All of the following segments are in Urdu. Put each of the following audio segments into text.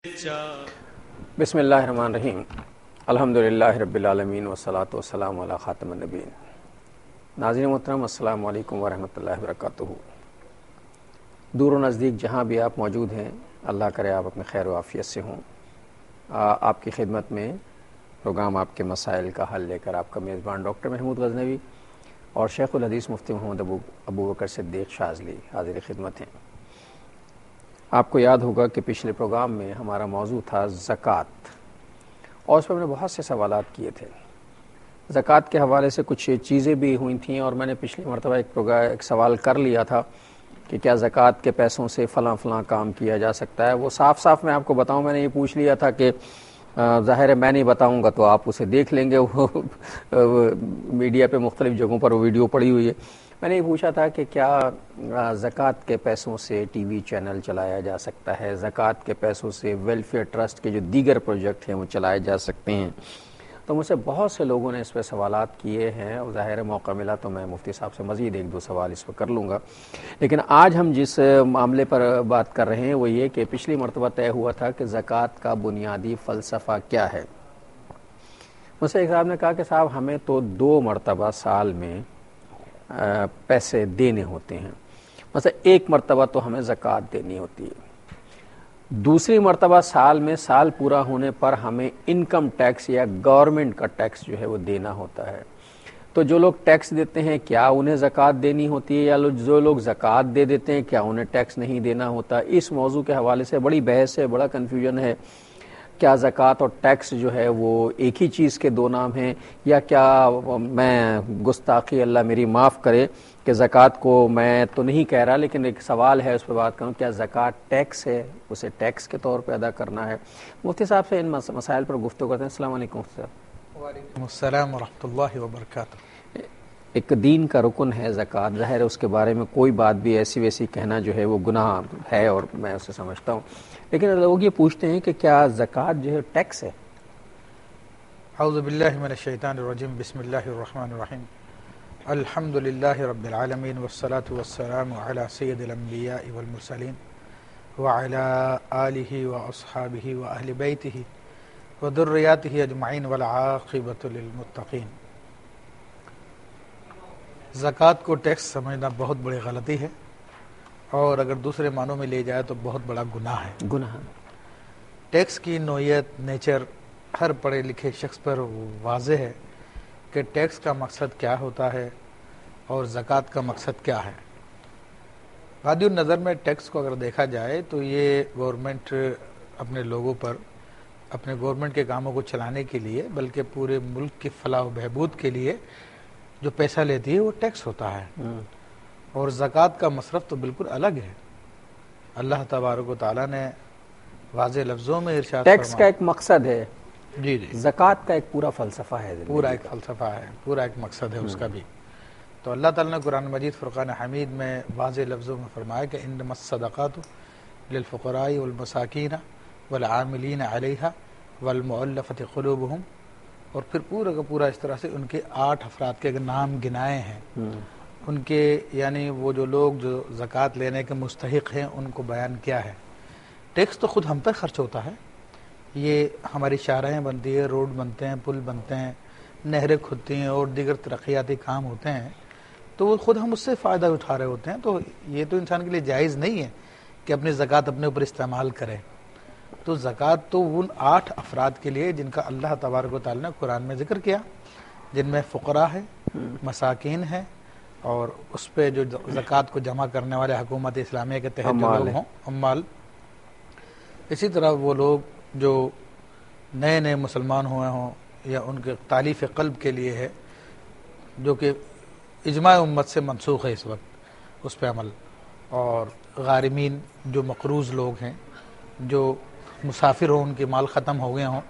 بسم اللہ الرحمن الرحیم الحمدللہ رب العالمین والصلاۃ والسلام علی خاتم النبیین۔ ناظرین محترم، السلام علیکم ورحمۃ اللہ وبرکاتہ۔ دور و نزدیک جہاں بھی آپ موجود ہیں، اللہ کرے آپ اپنے خیر و عافیت سے ہوں۔ آپ کی خدمت میں پروگرام آپ کے مسائل کا حل لے کر آپ کا میزبان ڈاکٹر محمود غزنوی اور شیخ الحدیث مفتی محمد ابو بکر صدیق شاذلی حاضر خدمت ہیں۔ آپ کو یاد ہوگا کہ پچھلے پروگرام میں ہمارا موضوع تھا زکوٰۃ، اور اس پر میں نے بہت سے سوالات کیے تھے۔ زکوٰۃ کے حوالے سے کچھ چیزیں بھی ہوئی تھیں، اور میں نے پچھلی مرتبہ ایک سوال کر لیا تھا کہ کیا زکوٰۃ کے پیسوں سے فلاں کام کیا جا سکتا ہے۔ وہ صاف میں آپ کو بتاؤں، میں نے یہ پوچھ لیا تھا کہ ظاہر ہے میں نہیں بتاؤں گا تو آپ اسے دیکھ لیں گے، وہ میڈیا پہ مختلف جگہوں پر وہ ویڈیو پڑی ہوئی ہے۔ میں نے یہ پوچھا تھا کہ کیا زکوٰۃ کے پیسوں سے ٹی وی چینل چلایا جا سکتا ہے، زکوٰۃ کے پیسوں سے ویلفیئر ٹرسٹ کے جو دیگر پروجیکٹ ہیں وہ چلائے جا سکتے ہیں۔ تو مجھ سے بہت سے لوگوں نے اس پہ سوالات کیے ہیں، اور ظاہر موقع ملا تو میں مفتی صاحب سے مزید ایک دو سوال اس پہ کر لوں گا۔ لیکن آج ہم جس معاملے پر بات کر رہے ہیں وہ یہ کہ پچھلی مرتبہ طے ہوا تھا کہ زکوٰۃ کا بنیادی فلسفہ کیا ہے۔ مجھ سے ایک صاحب نے کہا کہ صاحب ہمیں تو 2 مرتبہ سال میں پیسے دینے ہوتے ہیں، مثلا 1 مرتبہ تو ہمیں زکوٰۃ دینی ہوتی ہے، دوسری مرتبہ سال میں سال پورا ہونے پر ہمیں انکم ٹیکس یا گورنمنٹ کا ٹیکس جو ہے وہ دینا ہوتا ہے۔ تو جو لوگ ٹیکس دیتے ہیں کیا انہیں زکوٰۃ دینی ہوتی ہے، یا جو لوگ زکوٰۃ دے دیتے ہیں کیا انہیں ٹیکس نہیں دینا ہوتا؟ اس موضوع کے حوالے سے بڑی بحث ہے، بڑا کنفیوژن ہے۔ کیا زکوٰۃ اور ٹیکس جو ہے وہ ایک ہی چیز کے 2 نام ہیں، یا کیا میں گستاخی اللہ میری معاف کرے کہ زکوٰۃ کو میں تو نہیں کہہ رہا، لیکن ایک سوال ہے اس پہ بات کروں، کیا زکوٰۃ ٹیکس ہے، اسے ٹیکس کے طور پہ ادا کرنا ہے؟ مفتی صاحب سے ان مسائل پر گفتگو کرتے ہیں۔ السلام علیکم مفتی صاحب۔ وعلیکم السلام ورحمۃ اللہ وبرکاتہ۔ ایک دین کا رکن ہے زکوٰۃ، ظاہر ہے اس کے بارے میں کوئی بات بھی ایسی ویسی کہنا جو ہے وہ گناہ ہے، اور میں اسے سمجھتا ہوں، لیکن لوگ یہ پوچھتے ہیں کہ کیا زکوٰۃ جو ہے ٹیکس ہے؟ اعوذ باللہ من الشیطان الرجیم، بسم اللہ الرحمن الرحیم، الحمد للہ رب العالمین، والصلاة والسلام علی سید الانبیاء والمرسلین وعلی آلہ واصحابہ واہل بیتہ وذریاتہ اجمعین والعاقبۃ للمتقین۔ زکوٰۃ کو ٹیکس سمجھنا بہت بڑی غلطی ہے، اور اگر دوسرے معنوں میں لے جائے تو بہت بڑا گناہ ہے۔ ٹیکس کی نوعیت، نیچر ہر پڑھے لکھے شخص پر واضح ہے کہ ٹیکس کا مقصد کیا ہوتا ہے اور زکوٰۃ کا مقصد کیا ہے۔ غادی النظر میں ٹیکس کو اگر دیکھا جائے تو یہ گورنمنٹ اپنے لوگوں پر اپنے گورنمنٹ کے کاموں کو چلانے کے لیے، بلکہ پورے ملک کی فلاح و بہبود کے لیے جو پیسہ لیتی ہے وہ ٹیکس ہوتا ہے، اور زکوٰۃ کا مصرف تو بالکل الگ ہے۔ اللہ تبارک و تعالیٰ نے واضح لفظوں میں ارشاد فرمایا، ٹیکس کا ایک مقصد ہے، جی، زکوٰۃ کا ایک پورا فلسفہ ہے، پورا ایک فلسفہ ہے، پورا ایک مقصد ہے اس کا بھی۔ تو اللہ تعالیٰ نے قرآن مجید فرقان حمید میں واضح لفظوں میں فرمایا کہ انما الصدقات للفقراء والمساکین والعاملین علیہا والمؤلفۃ قلوبہم، اور پھر پورا کا پورا اس طرح سے ان کے 8 افراد کے نام گنائے ہیں، ان کے یعنی وہ جو لوگ جو زکوٰۃ لینے کے مستحق ہیں ان کو بیان کیا ہے۔ ٹیکس تو خود ہم پر خرچ ہوتا ہے، یہ ہماری شاہراہیں بنتی ہیں، روڈ بنتے ہیں، پل بنتے ہیں، نہریں کھدتی ہیں، اور دیگر ترقیاتی کام ہوتے ہیں، تو وہ خود ہم اس سے فائدہ اٹھا رہے ہوتے ہیں۔ تو یہ تو انسان کے لیے جائز نہیں ہے کہ اپنی زکوٰۃ اپنے اوپر استعمال کرے۔ تو زکوٰۃ تو ان 8 افراد کے لیے جن کا اللہ تبارک و تعالیٰ نے قرآن میں ذکر کیا، جن میں فقراء ہے، مساکین ہے، اور اس پہ جو زکوٰۃ کو جمع کرنے والے حکومت اسلامیہ کے تحت جو لوگ ہوں، عمال، اسی طرح وہ لوگ جو نئے مسلمان ہوئے ہوں یا ان کے تالیف قلب کے لیے ہے، جو کہ اجماع امت سے منسوخ ہے اس وقت اس پہ عمل، اور غارمین جو مقروض لوگ ہیں، جو مسافر ہوں، ان کے مال ختم ہو گئے ہوں،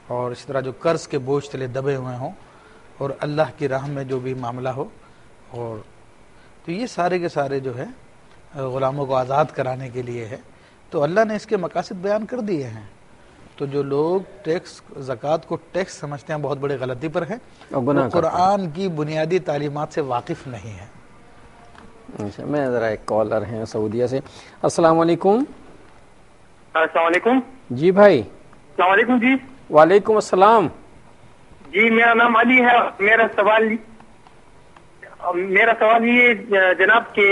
اور اسی طرح جو قرض کے بوجھ تلے دبے ہوئے ہوں، اور اللہ کی راہ میں جو بھی معاملہ ہو، اور تو یہ سارے کے سارے جو ہے غلاموں کو آزاد کرانے کے لیے ہے۔ تو اللہ نے اس کے مقاصد بیان کر دیے ہیں۔ تو جو لوگ ٹیکس زکوٰۃ کو ٹیکس سمجھتے ہیں بہت بڑی غلطی پر ہے، وہ قرآن کی بنیادی تعلیمات سے واقف نہیں ہے۔ میں ذرا ایک کالر ہیں سعودیہ سے۔ السلام علیکم۔ السلام علیکم۔ جی بھائی. السلام علیکم جی. وعلیکم السلام. جی میرا نام علی ہے. میرا سوال یہ جناب کہ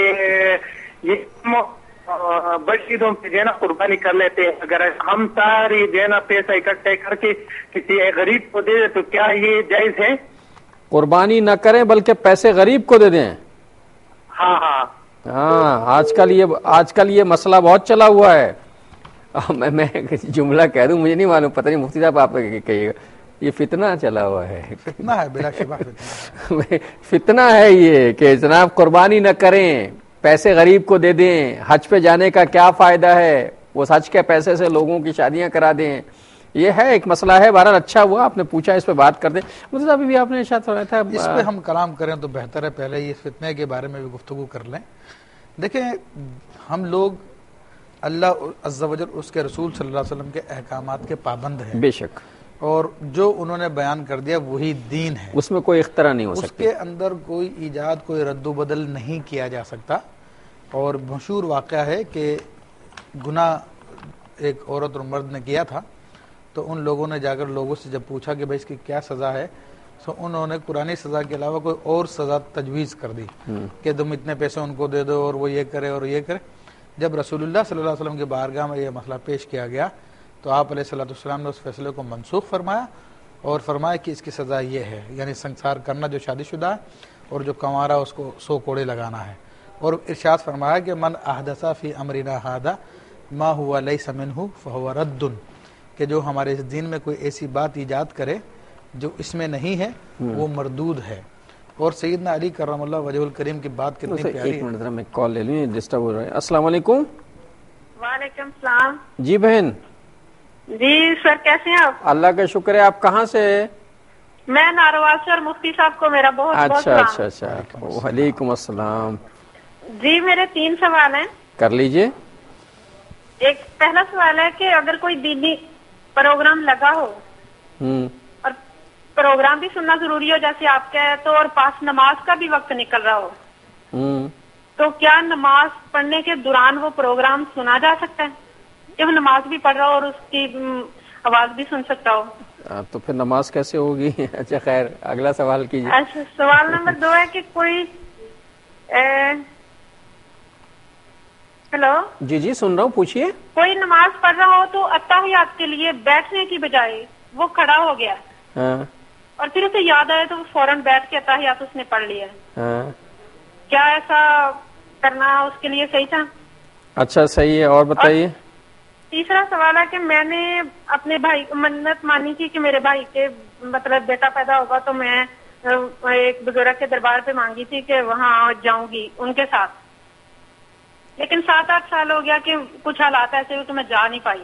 یہ بڑی عیدوں پہ دینا قربانی کر لیتے ہیں, اگر ہم ساری دینا پیسہ اکٹھے کر کے کسی غریب کو دے دیں تو کیا یہ جائز ہے؟ قربانی نہ کریں بلکہ پیسے غریب کو دے دیں. ہاں ہاں ہاں, آج کل یہ مسئلہ بہت چلا ہوا ہے. میں جملہ کہہ دوں, مجھے نہیں معلوم, پتہ نہیں مفتی صاحب آپ کہیے گا, یہ فتنہ چلا ہوا ہے. فتنہ ہے, بلا شبہ فتنہ ہے. فتنہ ہے یہ کہ جناب قربانی نہ کریں, پیسے غریب کو دے دیں. حج پہ جانے کا کیا فائدہ ہے, وہ حج کے پیسے سے لوگوں کی شادیاں کرا دیں. یہ ہے ایک مسئلہ ہے. بہرحال اچھا ہوا آپ نے پوچھا, اس پہ بات کر دیں. مفتی صاحب بھی آپ نے ارشاد فرمایا تھا, اس پہ ہم کلام کریں تو بہتر ہے, پہلے یہ فتنے کے بارے میں بھی گفتگو کر لیں. دیکھیں, ہم لوگ اللہ عز و جل اس کے رسول صلی اللہ علیہ وسلم کے احکامات کے پابند ہیں. بے شک, اور جو انہوں نے بیان کر دیا وہی دین ہے, اس میں کوئی اختراع نہیں ہو اس سکتی. کے اندر کوئی ایجاد, کوئی رد و بدل نہیں کیا جا سکتا. اور مشہور واقعہ ہے کہ گناہ ایک عورت اور مرد نے کیا تھا, تو ان لوگوں نے جا کر لوگوں سے جب پوچھا کہ بھائی اس کی کیا سزا ہے, تو انہوں نے قرآنی سزا کے علاوہ کوئی اور سزا تجویز کر دی کہ تم اتنے پیسے ان کو دے دو اور وہ یہ کرے اور یہ کرے. جب رسول اللہ صلی اللہ علیہ وسلم کے بارگاہ میں یہ مسئلہ پیش کیا گیا تو آپ علیہ الصلوۃ والسلام نے اس فیصلے کو منسوخ فرمایا اور فرمایا کہ اس کی سزا یہ ہے, یعنی سنسار کرنا جو شادی شدہ ہے, اور جو کنوارا اس کو 100 کوڑے لگانا ہے. اور ارشاد فرمایا کہ من احدث فی امرنا ھذا ما هو لیس منہ فهو رد, کہ جو ہمارے اس دین میں کوئی ایسی بات ایجاد کرے جو اس میں نہیں ہے وہ مردود ہے. اور سیدنا علی کرم اللہ وجہ الکریم کی بات کتنی پیاری ہے. ایک منٹ ذرا میں کال لے لوں, ڈسٹرب ہو رہا ہے. السلام علیکم. وعلیکم السلام. جی بہن. جی سر, کیسے ہیں آپ؟ اللہ کا شکر ہے. آپ کہاں سے؟ میں نارواز سے, اور مفتی صاحب کو میرا بہت بہت اچھا سلام. اچھا اچھا, وعلیکم السلام. جی میرے 3 سوال ہیں. کر لیجئے. ایک پہلا سوال ہے کہ اگر کوئی دینی پروگرام لگا ہو اور پروگرام بھی سننا ضروری ہو جیسے آپ کا ہے, تو اور پاس نماز کا بھی وقت نکل رہا ہو, تو کیا نماز پڑھنے کے دوران وہ پروگرام سنا جا سکتا ہے؟ جب نماز بھی پڑھ رہا ہو اور اس کی آواز بھی سن سکتا ہو, تو پھر نماز کیسے ہوگی؟ اچھا خیر, اگلا سوال کیجیے. اچھا, سوال نمبر 2 ہے کہ کوئی ہیلو, جی سن رہا ہوں, پوچھیے. کوئی نماز پڑھ رہا ہو تو اتحیات کے لیے بیٹھنے کی بجائے وہ کھڑا ہو گیا, اور پھر اسے یاد آیا تو وہ فوراً بیٹھ کے اتحیات اس نے پڑھ لیا, کیا ایسا کرنا اس کے لیے صحیح تھا؟ اچھا صحیح ہے, اور بتائیے. تیسرا سوال ہے کہ میں نے اپنے بھائی کو منت مانی تھی کہ میرے بھائی کے مطلب بیٹا پیدا ہوگا, تو میں ایک بزرگ کے دربار پہ مانگی تھی کہ وہاں جاؤں گی ان کے ساتھ, لیکن 7-8 سال ہو گیا کہ کچھ حالات ایسے ہوئے کہ میں جا نہیں پائی,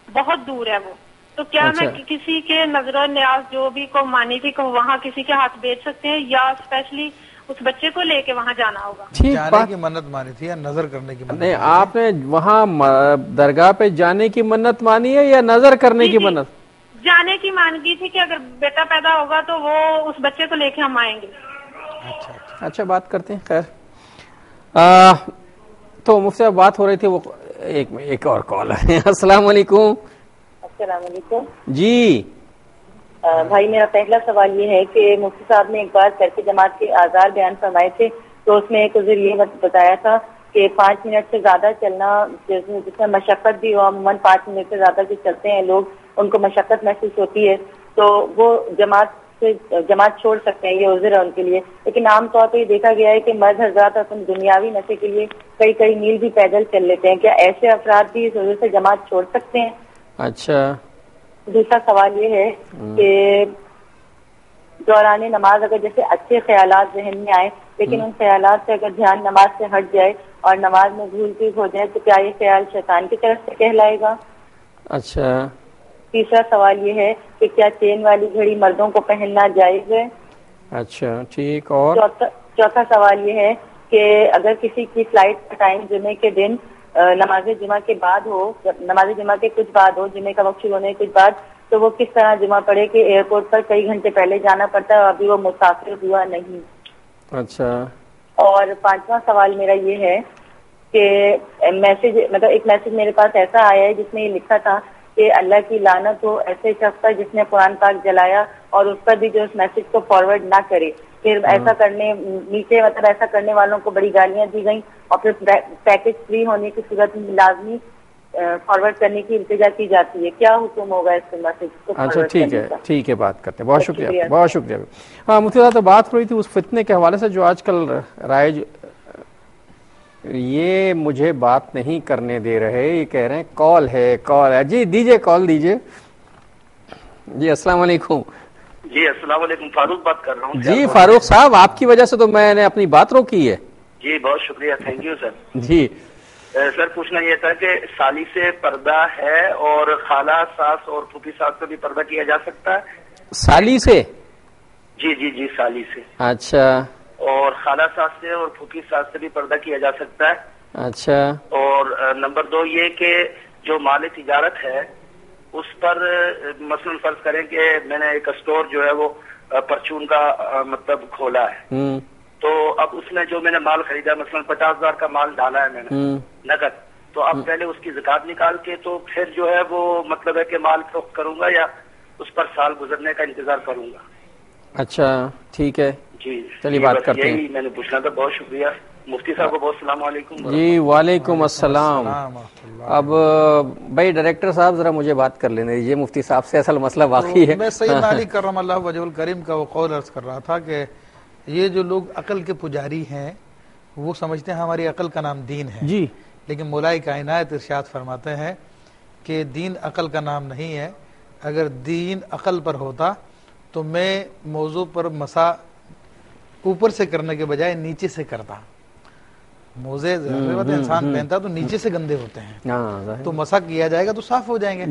بہت دور ہے وہ. تو کیا میں کسی کے نظر و نیاز جو بھی کو مانی تھی کہ وہاں کسی کے ہاتھ بیچ سکتے ہیں, یا اسپیشلی اس بچے کو لے کے وہاں جانا ہوگا؟ جانے کی منت مانی تھی یا نظر کرنے کی منت؟ نہیں, آپ نے وہاں درگاہ پہ جانے کی منت مانی ہے یا نظر کرنے کی منت؟ جانے کی مانگی تھی کہ اگر بیٹا پیدا ہوگا تو وہ اس بچے کو لے کے ہم آئیں گے. اچھا بات کرتے ہیں. خیر, تو مجھ سے بات ہو رہی تھی, وہ ایک اور کال ہے. السلام علیکم. السلام علیکم. جی بھائی, میرا پہلا سوال یہ ہے کہ مفتی صاحب نے ایک بار ترک جماعت کے آزار بیان فرمائے تھے, تو اس میں ایک عذر یہ بتایا تھا کہ 5 منٹ سے زیادہ چلنا جس میں مشقت بھی ہو, عموماً 5 منٹ سے زیادہ جو چلتے ہیں لوگ ان کو مشقت محسوس ہوتی ہے, تو وہ جماعت چھوڑ سکتے ہیں, یہ عذر ہے ان کے لیے. لیکن عام طور پہ یہ دیکھا گیا ہے کہ مرد حضرات اپنے دنیاوی نشے کے لیے کئی میل بھی پیدل چل لیتے ہیں, کیا ایسے افراد بھی اس وجہ سے جماعت چھوڑ سکتے ہیں؟ اچھا. دوسرا سوال یہ ہے کہ دوران نماز اگر جیسے اچھے خیالات ذہن میں آئے, لیکن ان خیالات سے اگر دھیان نماز سے ہٹ جائے اور نماز میں بھول چوک ہو جائے, تو کیا یہ خیال شیطان کی طرف سے کہلائے گا؟ اچھا. تیسرا سوال یہ ہے کہ کیا چین والی گھڑی مردوں کو پہننا جائز ہے؟ اچھا ٹھیک. اور چوتھا سوال یہ ہے کہ اگر کسی کی فلائٹ کا ٹائم جمعے کے دن نماز جمعہ کے بعد ہو, نماز جمعہ کے کچھ بعد ہو, جمعے کا وقت شروع ہونے کے کچھ بعد, تو وہ کس طرح جمعہ پڑھے کہ ایئرپورٹ پر کئی گھنٹے پہلے جانا پڑتا ہے اور ابھی وہ مسافر ہوا نہیں؟ اچھا. اور 5واں سوال میرا یہ ہے کہ ایک میسج میرے پاس ایسا آیا ہے جس میں یہ لکھا تھا کہ اللہ کی لعنت ہو ایسے شخص پر جس نے قرآن پاک جلایا اور اس پر بھی جو اس میسج کو فارورڈ نہ کرے. پھر ایسا کرنے نیچے مطلب ایسا کرنے والوں کو بڑی گالیاں دی گئیں اور پھر پیکج فری ہونے کی صورت میں لازمی فارورڈ کرنے کی التجا کی جاتی ہے. کیا حکم ہوگا اس کے میسج کو؟ اچھا ٹھیک ہے بات کرتے ہیں. بہت شکریہ بہت شکریہ. ہاں مفتی صاحب تو بات ہو رہی تھی اس فتنے کے حوالے سے جو آج کل رائج یہ مجھے بات نہیں کرنے دے رہے, یہ کہہ رہے ہیں کال ہے. جی دیجئے کال دیجئے. جی السلام علیکم. جی السلام علیکم, فاروق بات کر رہا ہوں. جی فاروق صاحب, آپ کی وجہ سے تو میں نے اپنی بات روکی ہے. جی بہت شکریہ, تھینک یو سر. جی سر پوچھنا یہ تھا کہ سالی سے پردہ ہے اور خالہ ساس اور پھوپھی ساس سے بھی پردہ کیا جا سکتا ہے؟ سالی سے؟ جی سالی سے. اچھا. اور خالہ ساس سے اور پھوپھی ساس سے بھی پردہ کیا جا سکتا ہے؟ اچھا. اور نمبر 2 یہ کہ جو مال تجارت ہے اس پر مثلاً فرض کریں کہ میں نے ایک اسٹور جو ہے وہ پرچون کا مطلب کھولا ہے, تو اب اس میں جو میں نے مال خریدا مثلاً 50,000 کا مال ڈالا ہے میں نے نقد, تو اب پہلے اس کی زکات نکال کے تو پھر جو ہے وہ مطلب ہے کہ مال فروخت کروں گا یا اس پر سال گزرنے کا انتظار کروں گا؟ اچھا ٹھیک ہے. جی چلیے بات کرتے ہیں. یہی میں نے پوچھنا تھا. بہت شکریہ. مفتی صاحب کو بہت السلام علیکم. جی وعلیکم السلام. اب بھائی ڈائریکٹر صاحب ذرا مجھے بات کر لینے دیجیے, مفتی صاحب سے اصل مسئلہ واقعی ہے. میں سیدنا علی کرم اللہ وجہ الکریم کا وہ قول عرض کر رہا تھا کہ یہ جو لوگ عقل کے پجاری ہیں وہ سمجھتے ہیں ہماری عقل کا نام دین ہے. جی لیکن مولا کائنات ارشاد فرماتے ہیں کہ دین عقل کا نام نہیں ہے. اگر دین عقل پر ہوتا تو میں موضوع پر مسا اوپر سے کرنے کے بجائے نیچے سے کرتا. موزے انسان پہنتا تو نیچے سے گندے ہوتے ہیں, تو مسا کیا جائے گا تو صاف ہو جائیں گے.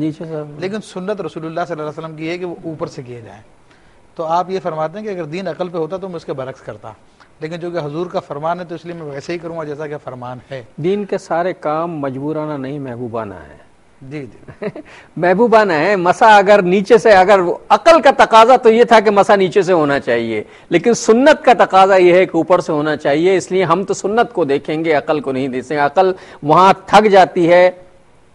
لیکن سنت رسول اللہ صلی اللہ علیہ وسلم کی ہے کہ وہ اوپر سے کیے جائیں. تو آپ یہ فرماتے ہیں کہ اگر دین عقل پہ ہوتا تو میں اس کے برعکس کرتا, لیکن جو کہ حضور کا فرمان ہے تو اس لیے میں ویسے ہی کروں گا جیسا کہ فرمان ہے. دین کے سارے کام مجبورانہ نہیں محبوبانہ ہے. جی محبوبانہ ہے. مسا اگر نیچے سے, اگر عقل کا تقاضا تو یہ تھا کہ مسا نیچے سے ہونا چاہیے, لیکن سنت کا تقاضا یہ ہے کہ اوپر سے ہونا چاہیے. اس لیے ہم تو سنت کو دیکھیں گے, عقل کو نہیں دیکھیں گے. عقل وہاں تھک جاتی ہے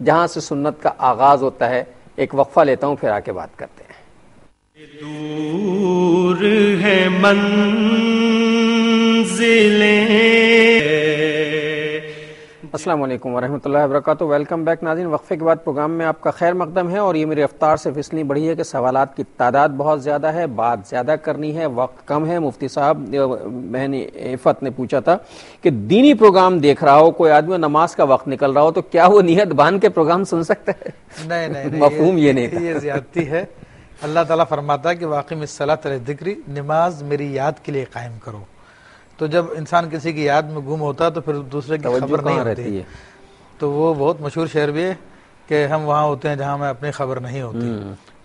جہاں سے سنت کا آغاز ہوتا ہے. ایک وقفہ لیتا ہوں, پھر آ کے بات کرتے ہیں. دور ہے السلام علیکم ورحمۃ اللہ وبرکاتہ. ویلکم بیک ناظرین. وقفے کے بعد پروگرام میں آپ کا خیر مقدم ہے, اور یہ میری رفتار صرف اس لیے بڑھی ہے کہ سوالات کی تعداد بہت زیادہ ہے, بات زیادہ کرنی ہے, وقت کم ہے. مفتی صاحب بہن عفت نے پوچھا تھا کہ دینی پروگرام دیکھ رہا ہو کوئی آدمی, نماز کا وقت نکل رہا ہو, تو کیا وہ نیت باندھ کے پروگرام سن سکتا ہے؟ نہیں مفہوم یہ نہیں تھا. یہ زیادتی ہے. اللہ تعالیٰ فرماتا ہے کہ واقعی الصلاۃ لذکری, نماز میری یاد کے لیے قائم کرو. تو جب انسان کسی کی یاد میں گم ہوتا ہے تو پھر دوسرے کی خبر نہیں ہوتی ہے. تو وہ بہت مشہور شعر بھی ہے کہ ہم وہاں ہوتے ہیں جہاں میں اپنی خبر نہیں ہوتی.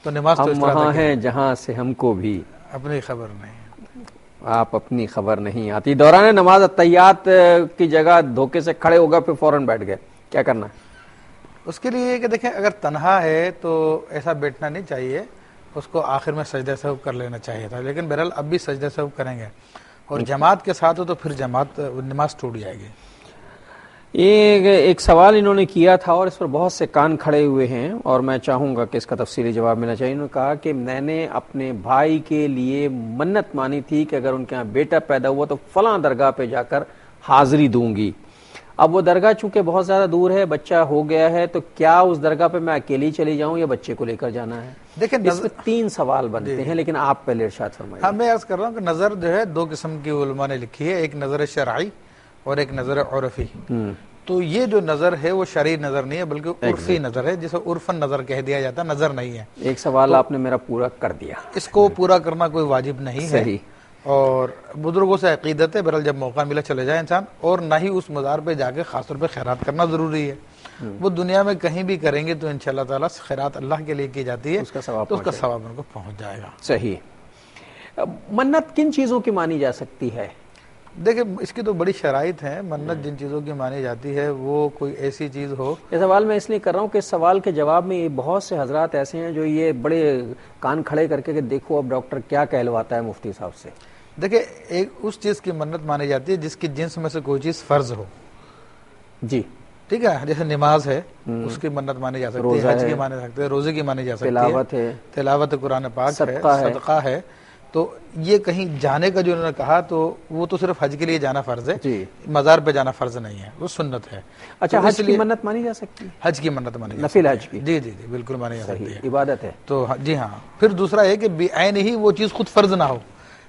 تو نماز تو ہم وہاں ہیں جہاں سے ہم کو بھی اپنی خبر نہیں, آپ اپنی خبر نہیں آتی. دوران نماز التحیات کی جگہ دھوکے سے کھڑے ہو گئے, پھر فوراً بیٹھ گئے, کیا کرنا ہے اس کے لیے؟ کہ دیکھیں اگر تنہا ہے تو ایسا بیٹھنا نہیں چاہیے, اس کو آخر میں سجدہ سہو کر لینا چاہیے تھا. لیکن بہرحال اب بھی سجدہ سہو کریں گے, اور جماعت کے ساتھ ہو تو پھر جماعت نماز ٹوٹ جائے گی. ایک سوال انہوں نے کیا تھا اور اس پر بہت سے کان کھڑے ہوئے ہیں, اور میں چاہوں گا کہ اس کا تفصیلی جواب ملنا چاہیے. انہوں نے کہا کہ میں نے اپنے بھائی کے لیے منت مانی تھی کہ اگر ان کے یہاں بیٹا پیدا ہوا تو فلاں درگاہ پہ جا کر حاضری دوں گی. اب وہ درگاہ چونکہ بہت زیادہ دور ہے, بچہ ہو گیا ہے, تو کیا اس درگاہ پہ میں اکیلی چلی جاؤں یا بچے کو لے کر جانا ہے؟ دیکھیں اس میں 3 سوال بنتے ہیں, لیکن آپ پہلے ارشاد فرمائیے. ہاں میں عرض کر رہا ہوں کہ نظر جو ہے 2 قسم کی علماء نے لکھی ہے, ایک نظر شرعی اور ایک نظر عرفی. تو یہ جو نظر ہے وہ شرعی نظر نہیں ہے بلکہ عرفی نظر ہے, جسے عرفن نظر کہہ دیا جاتا ہے, نظر نہیں ہے. ایک سوال آپ نے میرا پورا کر دیا, اس کو پورا کرنا کوئی واجب نہیں ہے. اور بزرگوں سے عقیدت ہے, بہرحال جب موقع ملا چلے جائے انسان, اور نہ ہی اس مزار پہ جا کے خاص طور پہ خیرات کرنا ضروری ہے. وہ دنیا میں کہیں بھی کریں گے تو انشاءاللہ تعالیٰ خیرات اللہ کے لیے کی جاتی ہے, تو اس کا ثواب ان کو پہنچ جائے گا. صحیح. منت کن چیزوں کی مانی جا سکتی ہے؟ دیکھیں اس کی تو بڑی شرائط ہیں. منت جن چیزوں کی مانی جاتی ہے وہ کوئی ایسی چیز ہو. یہ سوال میں اس لیے کر رہا ہوں کہ اس سوال کے جواب میں بہت سے حضرات ایسے ہیں جو یہ بڑے کان کھڑے کر کے کہ دیکھو اب ڈاکٹر کیا کہلواتا ہے مفتی صاحب سے. دیکھیں ایک اس چیز کی منت مانی جاتی ہے جس کی جنس میں سے کوئی چیز فرض ہو. جی ٹھیک ہے، جیسے نماز ہے اس کی منت مانی جا سکتی ہے، حج کی مانی جا سکتی ہے، روزے کی مانی جا سکتی ہے، تلاوت قرآن پاک ہے، صدقہ ہے. تو یہ کہیں جانے کا جو انہوں نے کہا تو وہ تو صرف حج کے لیے جانا فرض ہے، مزار پہ جانا فرض نہیں ہے، وہ سنت ہے. اچھا، حج کی منت مانی جا سکتی ہے؟ حج کی منت مانی جا سکتی ہے، نفل حج کی؟ جی جی جی بالکل مانی جا سکتی ہے، عبادت ہے. تو جی ہاں. پھر دوسرا ہے کہ بعین ہی وہ چیز خود فرض نہ ہو،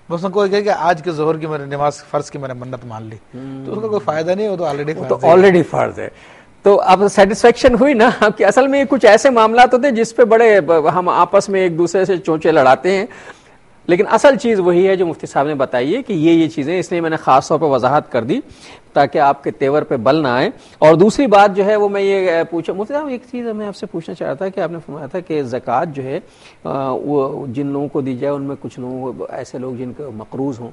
بس کوئی کہے کہ آج کے ظہر کی میں نے نماز فرض کی میں نے منت مان لی، تو اس کا کوئی فائدہ نہیں، وہ تو آلریڈی فرض ہے. تو اب سیٹسفیکشن ہوئی نا کہ اصل میں کچھ ایسے معاملات ہوتے ہیں جس پہ بڑے ہم آپس میں ایک دوسرے سے چونچے لڑاتے ہیں، لیکن اصل چیز وہی ہے جو مفتی صاحب نے بتائی ہے کہ یہ چیزیں، اس لیے میں نے خاص طور پہ وضاحت کر دی تاکہ آپ کے تیور پہ بل نہ آئے. اور دوسری بات جو ہے وہ میں یہ پوچھا مفتی صاحب، ایک چیز میں آپ سے پوچھنا چاہ رہا تھا کہ آپ نے فرمایا تھا کہ زکوٰۃ جو ہے وہ جن لوگوں کو دی جائے ان میں کچھ لوگ ایسے لوگ جن کو مقروض ہوں،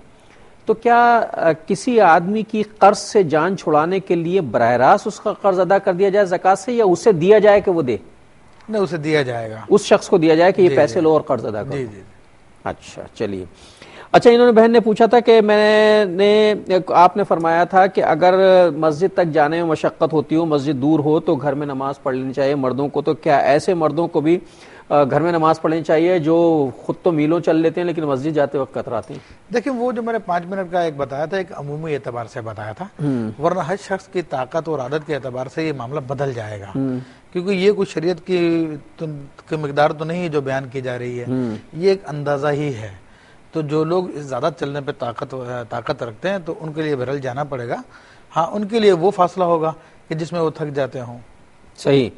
تو کیا کسی آدمی کی قرض سے جان چھڑانے کے لیے براہ راست اس کا قرض ادا کر دیا جائے زکوٰۃ سے، یا اسے دیا جائے کہ وہ دے؟ نہیں، اسے دیا جائے گا، اس شخص کو دیا جائے کہ یہ پیسے لو اور قرض ادا کرو. اچھا چلیے. اچھا، انہوں نے بہن نے پوچھا تھا کہ آپ نے فرمایا تھا کہ اگر مسجد تک جانے میں مشقت ہوتی ہو، مسجد دور ہو، تو گھر میں نماز پڑھ لینی چاہیے مردوں کو. تو کیا ایسے مردوں کو بھی گھر میں نماز پڑھنی چاہیے جو خود تو میلوں چل لیتے ہیں لیکن مسجد جاتے وقت کتراتے ہیں؟ دیکھیں، وہ جو میں نے 5 منٹ کا ایک بتایا تھا، ایک عمومی اعتبار سے بتایا تھا، ورنہ ہر شخص کی طاقت اور عادت کے اعتبار سے یہ معاملہ بدل جائے گا، کیونکہ یہ کوئی شریعت کی مقدار تو نہیں جو بیان کی جا رہی ہے، یہ ایک اندازہ ہی ہے. تو جو لوگ زیادہ چلنے پہ طاقت رکھتے ہیں تو ان کے لیے بہرحال جانا پڑے گا. ہاں، ان کے لیے وہ فاصلہ ہوگا کہ جس میں وہ تھک جاتے ہوں. صحیح.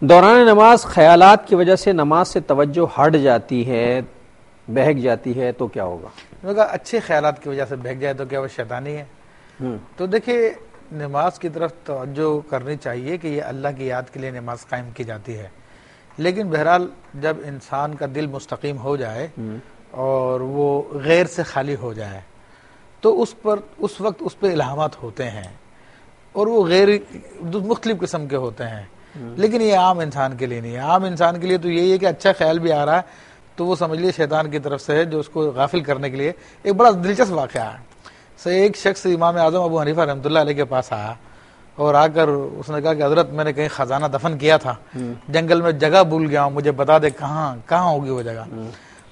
دوران نماز خیالات کی وجہ سے نماز سے توجہ ہٹ جاتی ہے، بہک جاتی ہے، تو کیا ہوگا؟ اچھے خیالات کی وجہ سے بہک جائے تو کیا وہ شیطانی ہے؟ تو دیکھیے، نماز کی طرف توجہ کرنی چاہیے کہ یہ اللہ کی یاد کے لیے نماز قائم کی جاتی ہے، لیکن بہرحال جب انسان کا دل مستقیم ہو جائے اور وہ غیر سے خالی ہو جائے تو اس وقت اس پہ الہامات ہوتے ہیں، اور وہ غیر مختلف قسم کے ہوتے ہیں، لیکن یہ عام انسان کے لیے نہیں ہے. عام انسان کے لیے تو یہی ہے کہ اچھا خیال بھی آ رہا ہے تو وہ سمجھ لیے شیطان کی طرف سے ہے جو اس کو غافل کرنے کے لیے. ایک بڑا دلچسپ واقعہ ہے. ایک شخص امام اعظم ابو حنیفہ رحمۃ اللہ علیہ کے پاس آیا اور آ کر اس نے کہا کہ حضرت، میں نے کہیں خزانہ دفن کیا تھا، جنگل میں جگہ بھول گیا ہوں، مجھے بتا دے کہاں ہوگی وہ جگہ.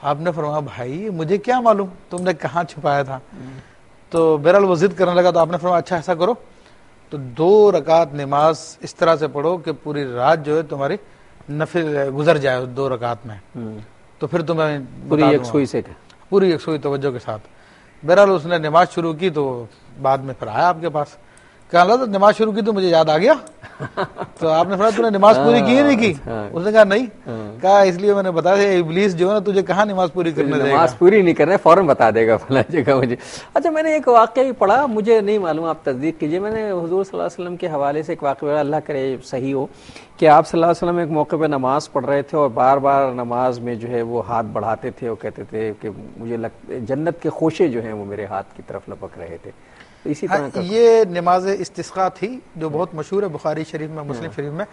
آپ نے فرمایا، بھائی مجھے کیا معلوم تم نے کہاں چھپایا تھا. تو بہرحال وہ ضد کرنے لگا. تو آپ نے فرمایا، اچھا ایسا کرو، تو 2 رکعت نماز اس طرح سے پڑھو کہ پوری رات جو ہے تمہاری نفل گزر جائے 2 رکعت میں، تو پھر تمہیں پوری یکسوئی توجہ کے ساتھ. بہرحال اس نے نماز شروع کی تو بعد میں پھر آیا آپ کے پاس، کہا حضرت نماز شروع کی تو مجھے یاد آ گیا. تو آپ نے فرمایا، تو نے نماز پوری کی نہیں کی؟ اس نے کہا نہیں. کہا اس لیے میں نے بتایا، ابلیس جو ہے نا تجھے کہاں نماز پوری کرنے دے گا، نماز پوری نہیں کرنا فوراً بتا دے گا فلاں جگہ مجھے. اچھا، میں نے ایک واقعہ بھی پڑھا، مجھے نہیں معلوم، آپ تصدیق کیجئے. میں نے حضور صلی اللہ علیہ وسلم کے حوالے سے ایک واقعہ، اللہ کرے صحیح ہو، کہ آپ صلی اللہ علیہ وسلم ایک موقع پہ نماز پڑھ رہے تھے اور بار بار نماز میں جو ہے وہ ہاتھ بڑھاتے تھے اور کہتے تھے کہ مجھے جنت کے خوشے جو ہیں وہ میرے ہاتھ کی طرف لپک رہے تھے. اسی طرح یہ نماز استسقاء تھی جو بہت مشہور ہے بخاری شریف میں، مسلم شریف میں.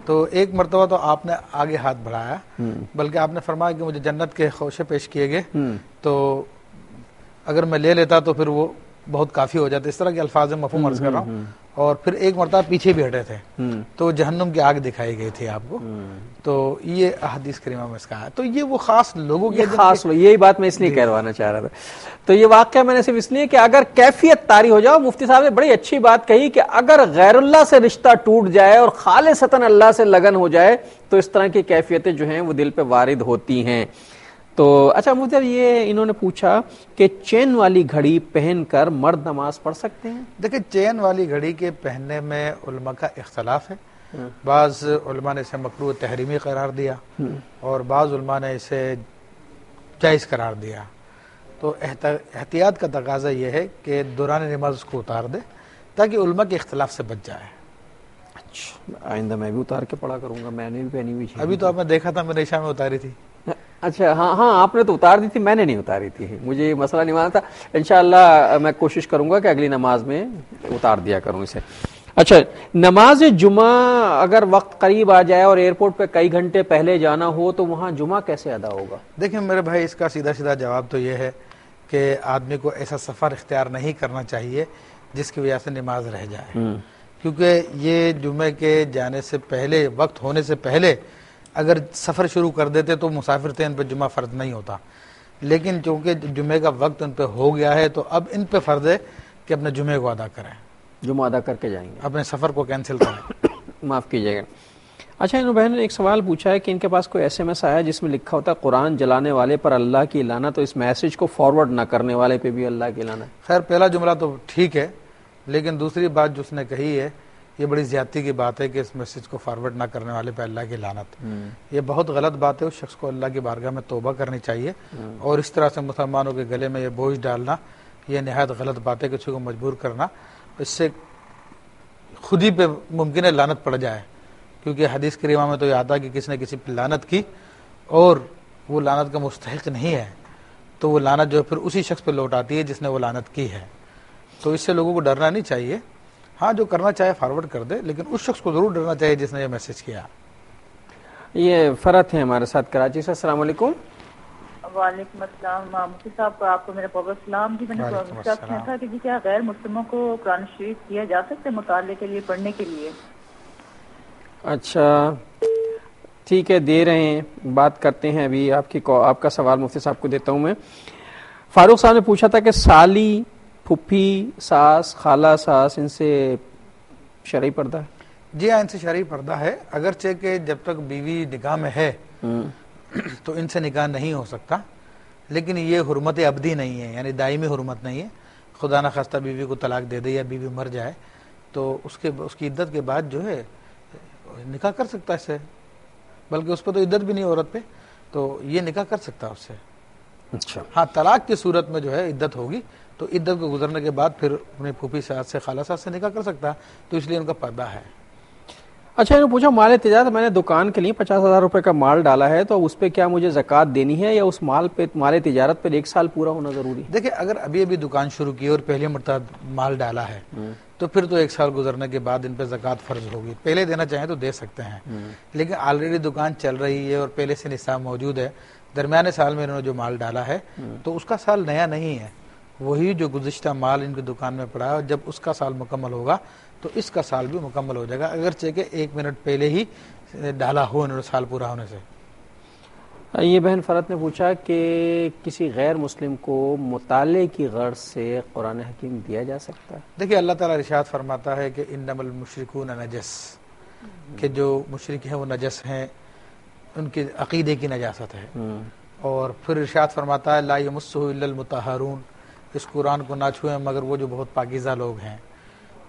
تو ایک مرتبہ تو آپ نے آگے ہاتھ بڑھایا، بلکہ آپ نے فرمایا کہ مجھے جنت کے خوشے پیش کیے گئے، تو اگر میں لے لیتا تو پھر وہ بہت کافی ہو جاتا. اس طرح کے الفاظ مفہوم عرض کر رہا ہوں. اور پھر ایک مرتبہ پیچھے بھی ہٹے تھے تو جہنم کی آگ دکھائی گئی تھی آپ کو. تو یہ احادیث کریمہ میں اس کا ہے. تو یہ وہ خاص لوگوں کے خاص یہی بات میں اس لیے کہلوانا چاہ رہا تھا. تو یہ واقعہ میں نے صرف اس لیے کہ اگر کیفیت طاری ہو جاؤ، مفتی صاحب نے بڑی اچھی بات کہی کہ اگر غیر اللہ سے رشتہ ٹوٹ جائے اور خالصتاً اللہ سے لگن ہو جائے تو اس طرح کی کیفیتیں جو ہیں وہ دل پہ وارد ہوتی ہیں. تو اچھا مجھے یہ انہوں نے پوچھا کہ چین والی گھڑی پہن کر مرد نماز پڑھ سکتے ہیں؟ دیکھیں، چین والی گھڑی کے پہننے میں علماء کا اختلاف ہے. بعض علماء نے اسے مکروہ تحریمی قرار دیا اور بعض علماء نے اسے جائز قرار دیا. تو احتیاط کا تقاضا یہ ہے کہ دوران نماز اس کو اتار دے تاکہ علماء کے اختلاف سے بچ جائے. اچھا، آئندہ میں بھی اتار کے پڑھا کروں گا. میں نے بھی پہنی ہوئی. ابھی تو آپ نے دیکھا تھا میں نے عشاء میں اتاری تھی. اچھا، ہاں آپ نے تو اتار دی تھی، میں نے نہیں اتاری تھی. مجھے یہ مسئلہ نہیں معلوم تھا. انشاءاللہ میں کوشش کروں گا کہ اگلی نماز میں اتار دیا کروں اسے. اچھا، نماز جمعہ اگر وقت قریب آ جائے اور ایئرپورٹ پہ کئی گھنٹے پہلے جانا ہو تو وہاں جمعہ کیسے ادا ہوگا؟ دیکھیں میرے بھائی، اس کا سیدھا جواب تو یہ ہے کہ آدمی کو ایسا سفر اختیار نہیں کرنا چاہیے جس کی وجہ سے نماز رہ جائے. کیونکہ یہ جمعے کے جانے سے پہلے، وقت ہونے سے پہلے اگر سفر شروع کر دیتے تو مسافر تھے، ان پہ جمعہ فرض نہیں ہوتا، لیکن چونکہ جمعے کا وقت ان پہ ہو گیا ہے تو اب ان پہ فرض ہے کہ اپنے جمعے کو ادا کریں، جمعہ ادا کر کے جائیں گے، اپنے سفر کو کینسل کریں۔ معاف کیجیے گا۔ اچھا، انہوں بہن نے ایک سوال پوچھا ہے کہ ان کے پاس کوئی ایس ایم ایس آیا جس میں لکھا ہوتا ہے قرآن جلانے والے پر اللہ کی لعنت، تو اس میسج کو فارورڈ نہ کرنے والے پہ بھی اللہ کی لعنت۔ خیر پہلا جملہ تو ٹھیک ہے، لیکن دوسری بات جو اس نے کہی ہے یہ بڑی زیادتی کی بات ہے کہ اس میسج کو فارورڈ نہ کرنے والے پہ اللہ کی لعنت، یہ بہت غلط بات ہے۔ اس شخص کو اللہ کی بارگاہ میں توبہ کرنی چاہیے، اور اس طرح سے مسلمانوں کے گلے میں یہ بوجھ ڈالنا یہ نہایت غلط بات ہے، کسی کو مجبور کرنا، اس سے خود ہی پہ ممکن ہے لعنت پڑ جائے، کیونکہ حدیث کریمہ میں تو یہ آتا ہے کہ کسی نے کسی پہ لعنت کی اور وہ لعنت کا مستحق نہیں ہے تو وہ لعنت جو ہے پھر اسی شخص پہ لوٹ آتی ہے جس نے وہ لعنت کی ہے۔ تو اس سے لوگوں کو ڈرنا نہیں چاہیے، ہاں جو کرنا چاہے فارورڈ کر دے، لیکن اس شخص کو ضرور ڈرنا چاہیے جس نے یہ میسج کیا۔ یہ فرحت ہے ہمارے ساتھ کراچی سے۔ السلام علیکم۔ وعلیکم السلام مفتی صاحب، آپ کو میرا بہت سلام جی۔ میں نے پوچھنا تھا کہ جی کیا غیر مسلموں کو قرآن شریف دیا جا سکتا ہے مطالعے کے لیے، پڑھنے کے لیے؟ اچھا ٹھیک ہے، دے رہے ہیں، بات کرتے ہیں۔ ابھی آپ کا سوال مفتی صاحب کو دیتا ہوں میں۔ فاروق صاحب نے پوچھا تھا کہ سالی، پھپھی، ساس، خالہ ساس، ان سے شرعی پردہ ہے؟ جی ہاں، ان سے شرعی پردہ ہے، اگرچہ کہ جب تک بیوی نکاح میں ہے تو ان سے نکاح نہیں ہو سکتا، لیکن یہ حرمت ابدی نہیں ہے، یعنی دائمی حرمت نہیں ہے۔ خدا نخواستہ بیوی کو طلاق دے دے یا بیوی مر جائے تو اس کی عدت کے بعد جو ہے نکاح کر سکتا ہے اس سے، بلکہ اس پہ تو عدت بھی نہیں عورت پہ، تو یہ نکاح کر سکتا ہے اس سے۔ اچھا ہاں طلاق کی صورت میں جو ہے عدت ہوگی تو عدت کو گزرنے کے بعد پھر اپنی پھوپھی ساس سے، خالہ ساس سے نکاح کر سکتا ہے، تو اس لیے ان کا پردہ ہے۔ اچھا، انہوں نے پوچھا مال تجارت، میں نے دکان کے لیے 50,000 روپے کا مال ڈالا ہے تو اس پہ کیا مجھے زکوٰۃ دینی ہے یا اس مال پہ، مال تجارت پہ 1 سال پورا ہونا ضروری ہے؟ دیکھیں اگر ابھی دکان شروع کی اور پہلی مرتبہ مال ڈالا ہے تو پھر تو 1 سال گزرنے کے بعد ان پہ زکوٰۃ فرض ہوگی، پہلے دینا چاہیں تو دے سکتے ہیں، لیکن آلریڈی دکان چل رہی ہے اور پہلے سے نصاب موجود ہے، درمیانے سال میں انہوں نے جو مال ڈالا ہے تو اس کا سال نیا نہیں ہے، وہی جو گزشتہ مال ان کی دکان میں پڑا ہے، اور جب اس کا سال مکمل ہوگا تو اس کا سال بھی مکمل ہو جائے گا، اگرچہ کہ 1 منٹ پہلے ہی ڈالا ہو انہوں نے سال پورا ہونے سے۔ یہ بہن فرحت نے پوچھا کہ کسی غیر مسلم کو مطالعے کی غرض سے قرآن حکیم دیا جا سکتا ہے؟ دیکھیے اللہ تعالیٰ ارشاد فرماتا ہے کہ انما المشرکون نجس، کہ جو مشرک ہیں وہ نجس ہیں، ان کے عقیدے کی نجاست ہے، اور پھر ارشاد فرماتا ہے لا یمسہ الا المطہرون، اس قرآن کو نہ چھوئیں مگر وہ جو بہت پاکیزہ لوگ ہیں۔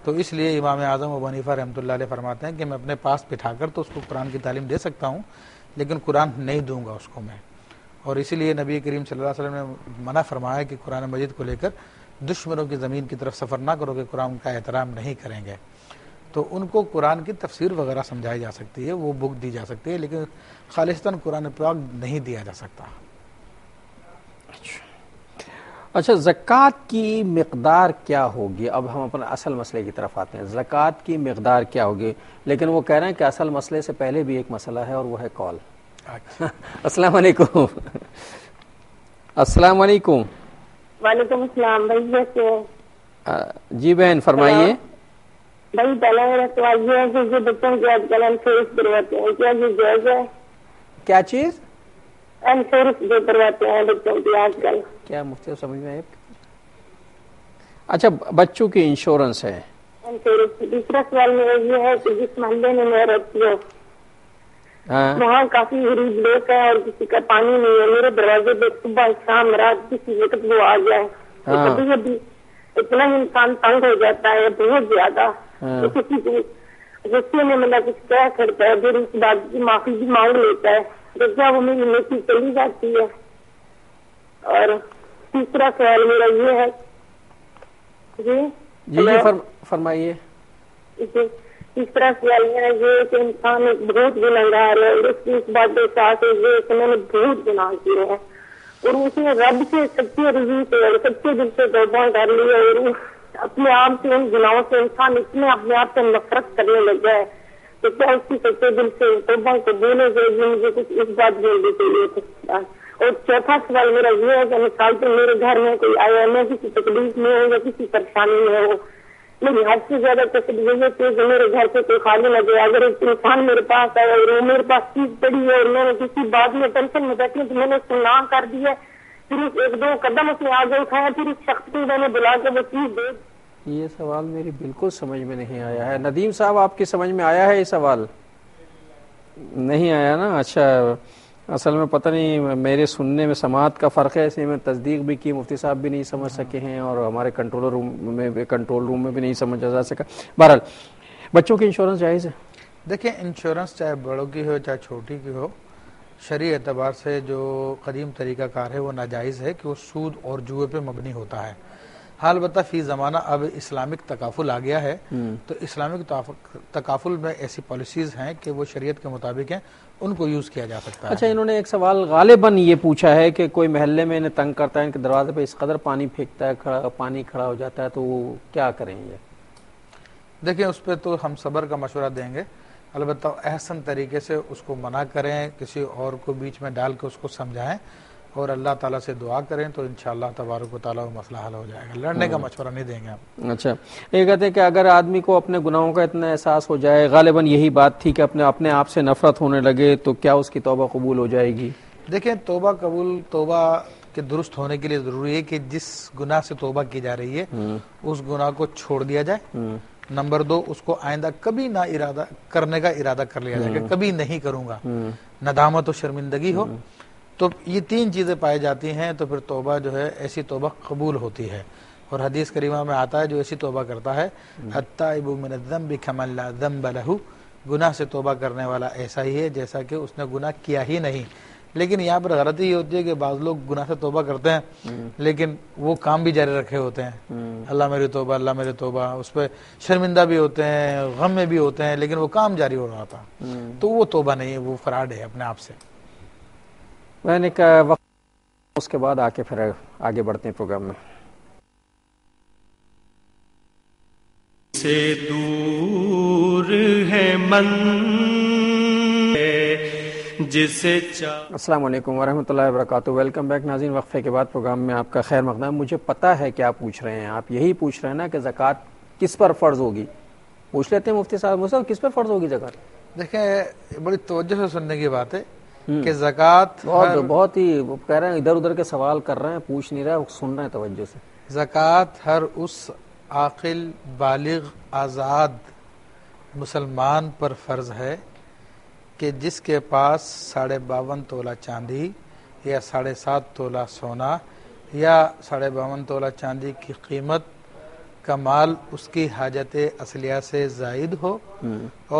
تو اس لیے امام اعظم ابو حنیفہ رحمۃ اللہ علیہ فرماتے ہیں کہ میں اپنے پاس بٹھا کر تو اس کو قرآن کی تعلیم دے سکتا ہوں، لیکن قرآن نہیں دوں گا اس کو میں، اور اسی لیے نبی کریم صلی اللہ علیہ وسلم نے منع فرمایا کہ قرآن مجید کو لے کر دشمنوں کی زمین کی طرف سفر نہ کرو کہ قرآن کا احترام نہیں کریں گے۔ تو ان کو قرآن کی تفسیر وغیرہ سمجھائی جا سکتی ہے، وہ بک دی جا سکتی ہے، لیکن خالصتاً قرآن پاک نہیں دیا جا سکتا۔ اچھا، زکوٰۃ کی مقدار کیا ہوگی؟ اب ہم اپنے اصل مسئلے کی طرف آتے ہیں، زکوٰۃ کی مقدار کیا ہوگی، لیکن وہ کہہ رہے ہیں کہ اصل مسئلے سے پہلے بھی ایک مسئلہ ہے اور وہ ہے کال۔ السلام علیکم۔ السلام علیکم۔ وعلیکم السلام بھائی، کیسے؟ جی بہن فرمائیے۔ بھائی پہلا میرا سوال یہ ہے کہ جو بچوں کے آج کل انشورنس کرواتے ہیں کیا یہ جائز ہے؟ کیا چیز؟ انشورنس جو کرواتے ہیں بچوں کی آج کل، کیا مفتی صاحب سمجھ میں آئے؟ اچھا، بچوں کی انشورنس ہے۔ انشورنس۔ دوسرا سوال میرا یہ ہے کہ جس محلے میں میں رہتی ہوں وہاں کافی غریب لوگ ہیں اور کسی کا پانی نہیں ہے، میرے دروازے پہ صبح شام رات کسی وقت وہ آ جائے تو کبھی کبھی اتنا ہی انسان تنگ ہو جاتا ہے بہت زیادہ، تو کسی کو غصے میں مطلب کچھ کہہ کرتا ہے، پھر اس بات کی معافی بھی مانگ لیتا ہے، تو کیا وہ میری نیکی چلی جاتی ہے؟ اور تیسرا سوال میرا یہ ہے جی فرمائیے۔ تیسرا سوال میرا یہ ہے کہ انسان ایک بہت گنہگار ہے اور اس کی اس بات کے ساتھ میں نے بہت گناہ کیے ہیں اور اس نے رب سے سچے رضی سے اور سچے دل سے توبہ کر لی ہے، اور اپنے آپ سے ان گناہوں سے انسان اتنے اپنے آپ سے نفرت کرنے لگا ہے، تو کیا اس کی سچے دل سے توبہ کو بولے گئے؟ مجھے کچھ اس بات بولنے کے لیے۔ اور چوتھا سوال میرا یہ ہے کہ مثال تو میرے گھر میں کوئی آیا، میں کسی تکلیف میں ہوں یا کسی پریشانی میں ہوں، میری حد سے زیادہ تکلیف یہ ہے کہ میرے گھر سے کوئی خالی نہ گیا. اگر ایک انسان میرے پاس آیا اور میرے پاس چیز پڑی ہے اور میں نے کسی بات میں ٹینشن میں بیٹھی تو میں نے اس کو نہ کر دیا, پھر ایک دو قدم اس نے آگے اٹھایا, پھر اس شخص کو میں نے بلا کے وہ چیز دے. یہ سوال میری بالکل سمجھ میں نہیں آیا ہے. ندیم صاحب آپ کی سمجھ میں آیا ہے یہ سوال؟ نہیں آیا نا. اچھا, اصل میں پتہ نہیں میرے سننے میں سماعت کا فرق ہے, اس لیے میں تصدیق بھی کی, مفتی صاحب بھی نہیں سمجھ سکے ہیں اور ہمارے کنٹرول روم میں بھی نہیں سمجھا جا سکا. بہرحال بچوں کی انشورنس جائز ہے؟ دیکھیں انشورنس چاہے بڑوں کی ہو چاہے چھوٹی کی ہو, شرعی اعتبار سے جو قدیم طریقہ کار ہے وہ ناجائز ہے کہ وہ سود اور جوئے پہ مبنی ہوتا ہے. حال البتہ فی زمانہ اب اسلامک تکافل آ گیا ہے, تو اسلامک تکافل میں ایسی پالیسیز ہیں کہ وہ شریعت کے مطابق ہیں, ان کو یوز کیا جا سکتا ہے. اچھا, انہوں نے ایک سوال غالباً یہ پوچھا ہے کہ کوئی محلے میں انہیں تنگ کرتا ہے, ان کے دروازے پہ اس قدر پانی پھینکتا ہے, پانی کھڑا ہو جاتا ہے, تو وہ کیا کریں گے؟ دیکھیں اس پہ تو ہم صبر کا مشورہ دیں گے, البتہ احسن طریقے سے اس کو منع کریں, کسی اور کو بیچ میں ڈال کے اس کو سمجھائیں اور اللہ تعالیٰ سے دعا کریں, تو انشاءاللہ تبارک و تعالیٰ وہ مسئلہ حل ہو جائے گا. لڑنے کا مشورہ نہیں دیں گے ہم. اچھا, یہ کہتے ہیں کہ اگر آدمی کو اپنے گناہوں کا اتنا احساس ہو جائے, غالباً یہی بات تھی کہ اپنے آپ سے نفرت ہونے لگے, تو کیا اس کی توبہ قبول ہو جائے گی؟ دیکھیں توبہ کے درست ہونے کے لیے ضروری ہے کہ جس گناہ سے توبہ کی جا رہی ہے اس گناہ کو چھوڑ دیا جائے. نمبر 2, اس کو آئندہ کبھی نہ ارادہ کرنے کا ارادہ کر لیا جائے کہ کبھی نہیں کروں گا, ندامت و شرمندگی ہو. تو یہ 3 چیزیں پائی جاتی ہیں تو پھر توبہ جو ہے ایسی توبہ قبول ہوتی ہے. اور حدیث کریمہ میں آتا ہے جو ایسی توبہ کرتا ہے التائب من الذنب کمن لا ذنب له, گناہ سے توبہ کرنے والا ایسا ہی ہے جیسا کہ اس نے گناہ کیا ہی نہیں. لیکن یہاں پر غلطی یہ ہوتی ہے کہ بعض لوگ گناہ سے توبہ کرتے ہیں لیکن وہ کام بھی جاری رکھے ہوتے ہیں, اللہ میری توبہ اللہ میری توبہ, اس پہ شرمندہ بھی ہوتے ہیں, غم میں بھی ہوتے ہیں, لیکن وہ کام جاری ہو رہا تھا, تو وہ توبہ نہیں ہے, وہ فراڈ ہے اپنے آپ سے. میں نے کہا وقت اس کے بعد آ کے پھر آگے بڑھتے ہیں پروگرام میں. سے دور ہے من جسے السلام علیکم ورحمۃ اللہ وبرکاتہ. ویلکم بیک ناظرین, وقفے کے بعد پروگرام میں آپ کا خیر مقدم. مجھے پتا ہے کیا پوچھ رہے ہیں آپ, یہی پوچھ رہے ہیں نا کہ زکوٰۃ کس پر فرض ہوگی. پوچھ لیتے ہیں مفتی صاحب کس پر فرض ہوگی زکوٰۃ؟ دیکھیں بڑی توجہ سے سننے کی بات ہے کہ زکوٰۃ بہت ہی کہہ رہے ہیں, ادھر ادھر کے سوال کر رہے ہیں, پوچھ نہیں رہے, سن رہے ہیں توجہ سے. زکوٰۃ ہر اس عاقل بالغ آزاد مسلمان پر فرض ہے کہ جس کے پاس 52.5 تولہ چاندی یا 7.5 تولہ سونا یا 52.5 تولہ چاندی کی قیمت کا مال اس کی حاجت اصلیہ سے زائد ہو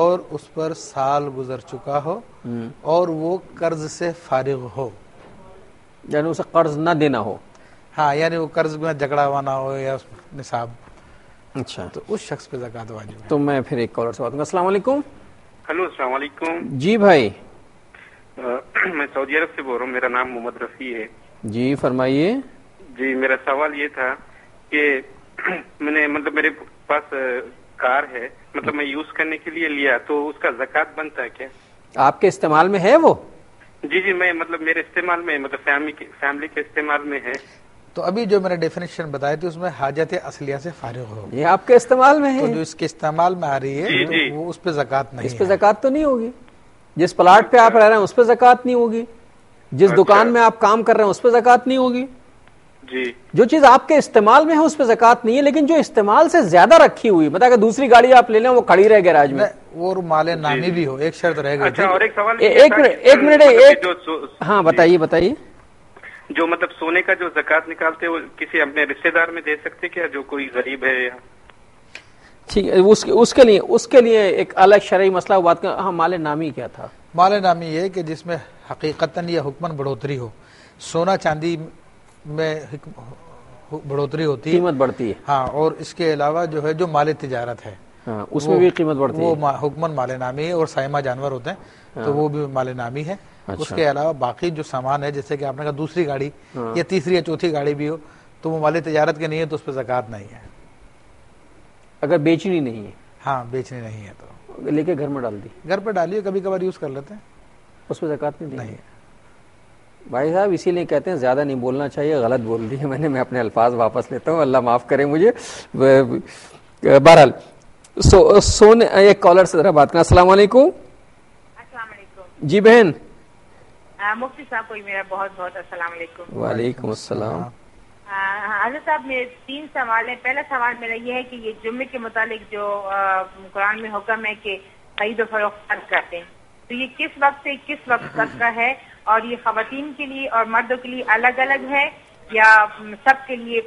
اور اس پر سال گزر چکا ہو اور وہ قرض سے فارغ ہو, یعنی اسے قرض نہ دینا ہو. ہاں, یعنی وہ قرض میں جھگڑا ہوا ہو یا نصاب. اچھا, تو اس شخص پہ زکوٰۃ واجب ہے. تو میں پھر ایک کالر سے بات کروں گا. السلام علیکم. ہلو السلام علیکم. جی بھائی, میں سعودی عرب سے بول رہا ہوں, میرا نام محمد رفیع ہے. جی فرمائیے. جی میرا سوال یہ تھا کہ میں نے میرے پاس کار ہے, میں یوز کرنے کے لیے لیا, تو اس کا زکوٰۃ بنتا ہے کیا؟ آپ کے استعمال میں ہے وہ؟ جی میں میرے استعمال میں فیملی کے استعمال میں ہے. تو ابھی جو میں نے ڈیفینیشن بتائی تھی اس میں حاجت اصلیہ سے فارغ ہو, یہ آپ کے استعمال میں ہے. تو جو اس کے استعمال میں آ رہی ہے وہ اس پہ زکوٰۃ نہیں, اس پہ زکوٰۃ تو نہیں ہوگی. جس پلاٹ پہ آپ رہ رہے ہیں اس پہ زکوٰۃ نہیں ہوگی, جس دکان میں آپ کام کر رہے ہیں اس پہ زکوٰۃ نہیں ہوگی. جی جو چیز آپ کے استعمال میں ہے اس پہ زکوٰۃ نہیں ہے, لیکن جو استعمال سے زیادہ رکھی ہوئی, مطلب کہ دوسری گاڑی آپ لے لیں وہ کھڑی رہے گیراج میں, وہ مال نامی بھی ہو, ایک شرط رہے گا. اچھا, اور ایک سوال, ایک منٹ, ہاں بتائیے. جو سونے کا جو زکوٰۃ نکالتے وہ کسی اپنے رشتے دار میں دے سکتے کیا, جو کوئی غریب ہے؟ ٹھیک ہے, اس کے لیے ایک الگ شرعی مسئلہ بات کر. ہاں, مال نامی کیا تھا؟ مال نامی یہ کہ جس میں حقیقتاً یا حکماً بڑھوتری ہو. سونا چاندی میں بڑھوتری ہوتی ہے, قیمت بڑھتی ہے. ہاں, اور اس کے علاوہ جو ہے جو مال تجارت ہے اس میں بھی قیمت بڑھتی ہے, وہ حکماً مال نامی ہے. اور سائمہ جانور ہوتے ہیں تو وہ بھی مال نامی ہے. اس کے علاوہ باقی جو سامان ہے, جیسے کہ آپ نے کہا دوسری گاڑی یا تیسری یا چوتھی گاڑی بھی ہو, تو وہ مال تجارت کے نہیں ہے, تو اس پہ زکوٰۃ نہیں ہے. اگر بیچنی نہیں ہے؟ ہاں, بیچنی نہیں ہے تو لے کے گھر میں ڈال دی, گھر پہ ڈالیے, کبھی کبھار یوز کر لیتے ہیں, اس پہ زکوٰۃ نہیں ہے. بھائی صاحب اسی لیے کہتے ہیں زیادہ نہیں بولنا چاہیے, غلط بول دی ہے میں نے, میں اپنے الفاظ واپس لیتا ہوں, اللہ معاف کرے مجھے. بہرحال سونے ایک کالر سے ذرا بات کرنا. السلام علیکم. السلام علیکم جی بہن. مفتی صاحب کو میرا بہت بہت السلام علیکم. وعلیکم السلام. حضرت صاحب میرے 3 سوال ہیں. پہلا سوال میرا یہ ہے کہ یہ جمعے کے متعلق جو قرآن میں حکم ہے کہ خرید و فروخت کرتے ہیں تو یہ کس وقت سے کس وقت تک کا ہے اور یہ خواتین کے لیے اور مردوں کے لیے الگ الگ ہے یا سب کے لیے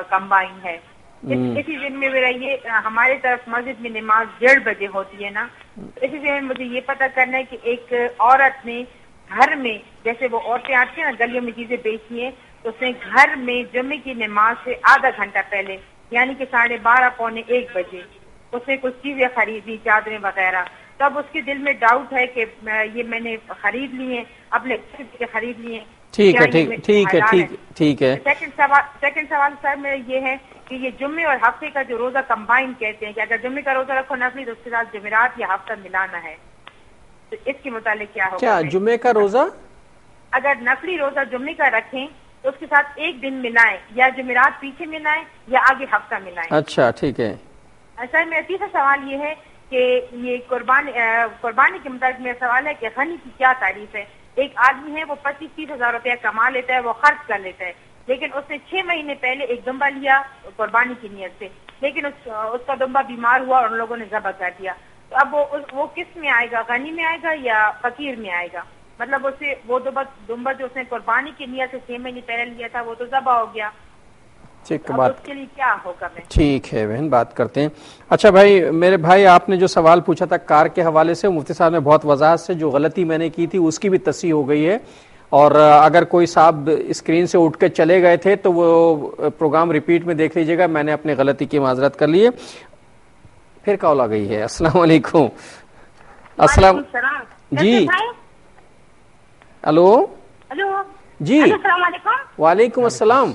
کمبائن ہے؟ اسی دن میں میرا یہ ہمارے طرف مسجد میں نماز 1:30 بجے ہوتی ہے نا, اسی دن میں مجھے یہ پتہ کرنا ہے کہ ایک عورت نے گھر میں, جیسے وہ عورتیں آتی ہیں نا گلیوں میں چیزیں بیچتی ہیں, تو اس نے گھر میں جمعے کی نماز سے آدھا گھنٹہ پہلے یعنی کہ 12:30 پونے 1 بجے اس نے کچھ چیزیں خریدی, چادریں وغیرہ. تب اس کے دل میں ڈاؤٹ ہے کہ یہ میں نے خرید لی ہیں, اپنے کے خرید لی ہیں. ٹھیک ہے. سیکنڈ سوال سر میرا یہ ہے کہ یہ جمعے اور ہفتے کا جو روزہ کمبائن کہتے ہیں کہ اگر جمعے کا روزہ رکھو نفلی تو اس کے ساتھ جمعرات یا ہفتہ ملانا ہے, تو اس کے متعلق کیا ہوگا؟ کیا جمعے کا روزہ اگر نفلی روزہ جمعے کا رکھیں تو اس کے ساتھ ایک دن ملائیں, یا جمعرات پیچھے ملائیں یا آگے ہفتہ ملائیں. اچھا ٹھیک ہے. سر میرا تیسرا سوال یہ ہے کہ یہ قربانی کے متعلق میرا سوال ہے کہ غنی کی کیا تعریف ہے؟ ایک آدمی ہے وہ 25-30 ہزار روپیہ کما لیتا ہے, وہ خرچ کر لیتا ہے, لیکن اس نے 6 مہینے پہلے ایک دمبا لیا قربانی کی نیت سے, لیکن اس کا دمبا بیمار ہوا اور ان لوگوں نے ذبح کر دیا. تو اب وہ کس میں آئے گا, غنی میں آئے گا یا فقیر میں آئے گا؟ مطلب اسے وہ دمبا جو اس نے قربانی کی نیت سے 6 مہینے پہلے لیا تھا وہ تو ذبح ہو گیا, اس کے لیے کیا ہوگا؟ ٹھیک ہے بہن, بات کرتے ہیں. اچھا بھائی, میرے بھائی آپ نے جو سوال پوچھا تھا کار کے حوالے سے, مفتی صاحب نے بہت وضاحت سے جو غلطی میں نے کی تھی اس کی بھی تصحیح ہو گئی ہے, اور اگر کوئی صاحب اسکرین سے اٹھ کے چلے گئے تھے تو وہ پروگرام ریپیٹ میں دیکھ لیجیے گا, میں نے اپنی غلطی کی معذرت کر لی ہے. پھر کال آ گئی ہے. السلام علیکم. السلام جی. ہلو جی. السلام علیکم. وعلیکم السلام.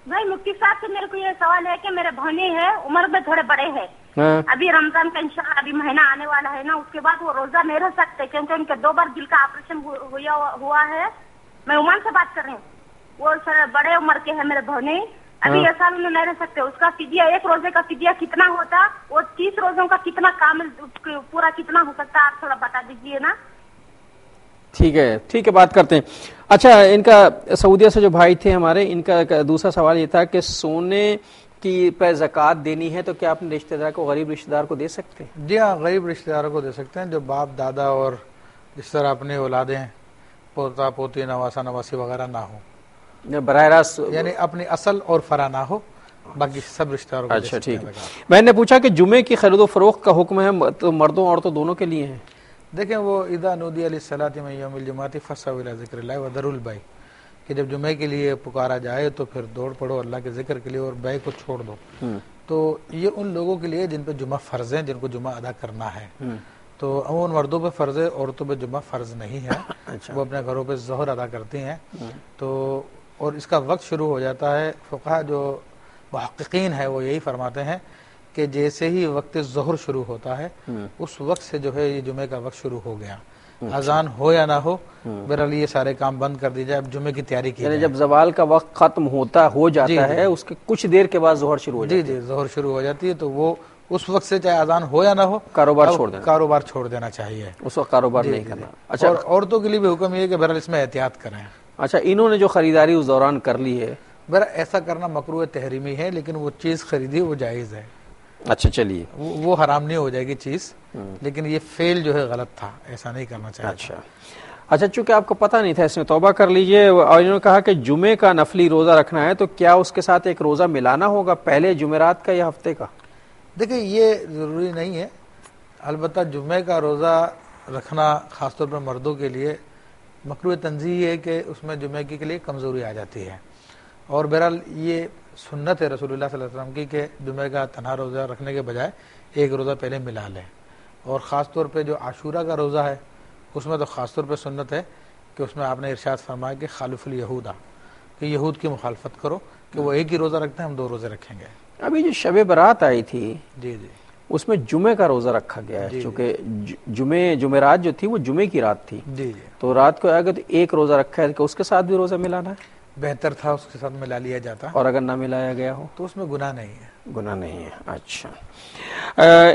بھائی مفتی صاحب سے میرے کو یہ سوال ہے کہ میرے بھائی ہے عمر میں تھوڑے بڑے ہیں, ابھی رمضان کا انشاءاللہ ابھی مہینہ آنے والا ہے نا, اس کے بعد وہ روزہ نہیں رہ سکتے کیونکہ ان کے 2 بار دل کا آپریشن ہوا ہے. میں عمان سے بات کر رہی ہوں. وہ سر بڑے عمر کے ہیں میرے بھائی, ابھی یہ سال انہوں نہیں رہ سکتے. اس کا فدیہ, ایک روزے کا فدیہ کتنا ہوتا, وہ 30 روزوں کا کتنا کامل پورا کتنا ہو سکتا, آپ تھوڑا بتا دیجیے نا. ٹھیک ہے, بات کرتے ہیں. اچھا, ان کا سعودیہ سے جو بھائی تھے ہمارے, ان کا دوسرا سوال یہ تھا کہ سونے کی پہ زکوٰۃ دینی ہے تو کیا اپنے رشتہ دار کو, غریب رشتہ دار کو دے سکتے ہیں؟ جی ہاں, غریب رشتہ داروں کو دے سکتے ہیں جو باپ دادا اور اس طرح اپنے اولادیں پوتا پوتی نواسا نواسی وغیرہ نہ ہو, براہ راست یعنی اپنی اصل اور فرا نہ ہو, باقی سب رشتہ داروں کو. اچھا ٹھیک ہے. میں نے پوچھا کہ جمعے کی خرید و فروخت کا حکم ہے تو مردوں عورتوں دونوں کے لیے ہے؟ دیکھیں وہ اذا نودی للصلاۃ من یوم الجمعۃ فاسعوا الی ذکر اللہ وذروا البیع, کہ جب جمعے کے لیے پکارا جائے تو پھر دوڑ پڑو اللہ کے ذکر کے لیے اور بیع کو چھوڑ دو. تو یہ ان لوگوں کے لیے جن پہ جمعہ فرض ہے, جن کو جمعہ ادا کرنا ہے. تو عموماً مردوں پہ فرض ہے, عورتوں پہ جمعہ فرض نہیں ہے. وہ اپنے گھروں پہ ظہر ادا کرتی ہیں. تو اور اس کا وقت شروع ہو جاتا ہے, فقہا جو محققین ہے وہ یہی فرماتے ہیں کہ جیسے ہی وقت ظہر شروع ہوتا ہے اس وقت سے جو ہے یہ جمعے کا وقت شروع ہو گیا. اذان ہو یا نہ ہو, بہرحال یہ سارے کام بند کر دی جائے, اب جمعے کی تیاری کی جائے. جب زوال کا وقت ختم ہو جاتا ہے اس کے کچھ دیر کے بعد ظہر شروع ہو جاتی ہے. جی ظہر شروع ہو جاتی ہے, تو وہ اس وقت سے چاہے اذان ہو یا نہ ہو کاروبار چھوڑ دینا چاہیے, اس وقت کاروبار نہیں کرنا. اچھا, اور عورتوں کے لیے بھی حکم یہ ہے کہ بہرحال اس میں احتیاط کریں. اچھا, انہوں نے جو خریداری اس دوران کر لی ہے, بہرحال ایسا کرنا مکروہ تحریمی ہے, لیکن وہ چیز خریدی وہ جائز ہے. اچھا چلیے, وہ حرام نہیں ہو جائے گی چیز, لیکن یہ فعل جو ہے غلط تھا, ایسا نہیں کرنا چاہیے. اچھا چونکہ آپ کو پتہ نہیں تھا اس میں توبہ کر لیجئے. اور انہوں نے کہا کہ جمعے کا نفلی روزہ رکھنا ہے تو کیا اس کے ساتھ ایک روزہ ملانا ہوگا, پہلے جمعرات کا یا ہفتے کا؟ دیکھیں یہ ضروری نہیں ہے, البتہ جمعے کا روزہ رکھنا خاص طور پر مردوں کے لیے مکروہ تنزیہ ہے کہ اس میں جمعے کے لیے کمزوری آ جاتی ہے. اور بہرحال یہ سنت ہے رسول اللہ صلی اللہ علیہ وسلم کی کہ جمعے کا تنہا روزہ رکھنے کے بجائے ایک روزہ پہلے ملا لیں. اور خاص طور پہ جو عاشورہ کا روزہ ہے اس میں تو خاص طور پہ سنت ہے کہ اس میں آپ نے ارشاد فرمایا کہ خالف الیہودا, کہ یہود کی مخالفت کرو کہ وہ ایک ہی روزہ رکھتے ہیں, ہم 2 روزے رکھیں گے. ابھی جو شب برات آئی تھی جی اس میں جمعے کا روزہ رکھا گیا ہے, چونکہ جمعرات جو تھی وہ جمعے کی رات تھی. جی تو رات کو آگے تو ایک روزہ رکھا ہے کہ اس کے ساتھ بھی روزہ ملانا ہے. بہتر تھا اس کے ساتھ ملا لیا جاتا، اور اگر نہ ملایا گیا ہو تو اس میں گناہ نہیں ہے. گناہ نہیں ہے. اچھا،